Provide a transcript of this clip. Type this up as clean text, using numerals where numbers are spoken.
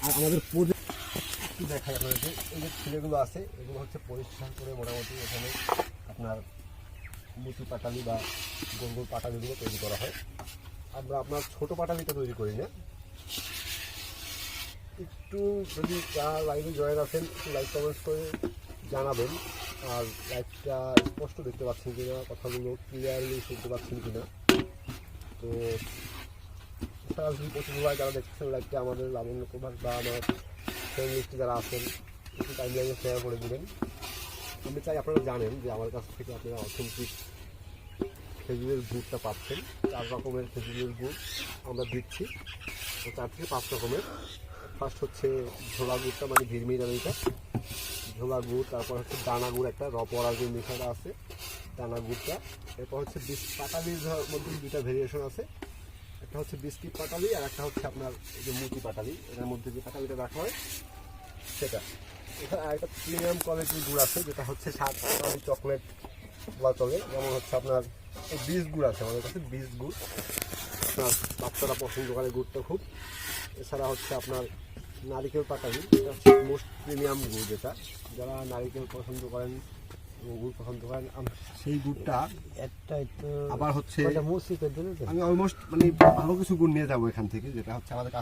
আর আমাদের একটু দেখাই আপনাদেরকে, এই যে ছেলেগুলো আছে এগুলো হচ্ছে পরিষ্কার করে মোটামুটি এখানে আপনার মুচি পাটালি বা গোল গোল পাটালিগুলো তৈরি করা হয়। আমরা আপনার ছোটো পাটালিটা তৈরি করি না। একটু যদি লাইভে জয়েন আছেন একটু লাইক কমেন্টস করে জানাবেন। আর লাইভটা স্পষ্ট দেখতে পাচ্ছেন কিনা, কথাগুলো ক্লিয়ারলি শুনতে পাচ্ছেন কিনা। তো সরাসরি প্রতিভায় যারা দেখছেন লাইভটা আমাদের লাবণ্য প্রভাস বা আমার ফ্রেন্ড লিস্টে যারা আছেন একটু টাইমলাইনে শেয়ার করে দেবেন। আমি চাই আপনারা জানেন যে আমার কাছ থেকে আপনারা অথেন্টিক খেজুরের গুড়টা পাচ্ছেন। 4 রকমের খেজুরের গুড় আমরা দিচ্ছি, 4 থেকে 5 রকমের। ফার্স্ট হচ্ছে ঝোলা গুড়টা, মানে ভিড়মিরামিটা ঝোলা গুড়। তারপর হচ্ছে দানা গুড়, একটা রপরা যে মিঠাটা আছে দানা গুড়টা। এরপর হচ্ছে পাটালির মধ্যে 2টা ভেরিয়েশন আছে, একটা হচ্ছে বিস্কিট পাটালি আর একটা হচ্ছে আপনার এই যে মুচি পাটালি। এটার মধ্যে যে পাটালিটা রাখা হয় সেটা। এখানে আরেকটা প্রিমিয়াম কোয়ালিটির গুড় আছে যেটা হচ্ছে 7 পাটালি চকলেট বলা চলে। যেমন হচ্ছে আপনার এই বীজ গুড় আছে আমাদের কাছে, বীজ গুড় আপনার বাচ্চারা পছন্দ করে গুড়টা খুব। এছাড়া হচ্ছে আপনার নারিকেল পাটালি, এটা হচ্ছে মোস্ট প্রিমিয়াম গুড়, যেটা যারা নারিকেল পছন্দ করেন গুড় পছন্দ করেন সেই গুড়টা। একটাই তো আবার হচ্ছে মুসি করে দিলে আমি অলমোস্ট মানে ভালো কিছু গুড় নিয়ে যাবো এখান থেকে, যেটা হচ্ছে আমাদের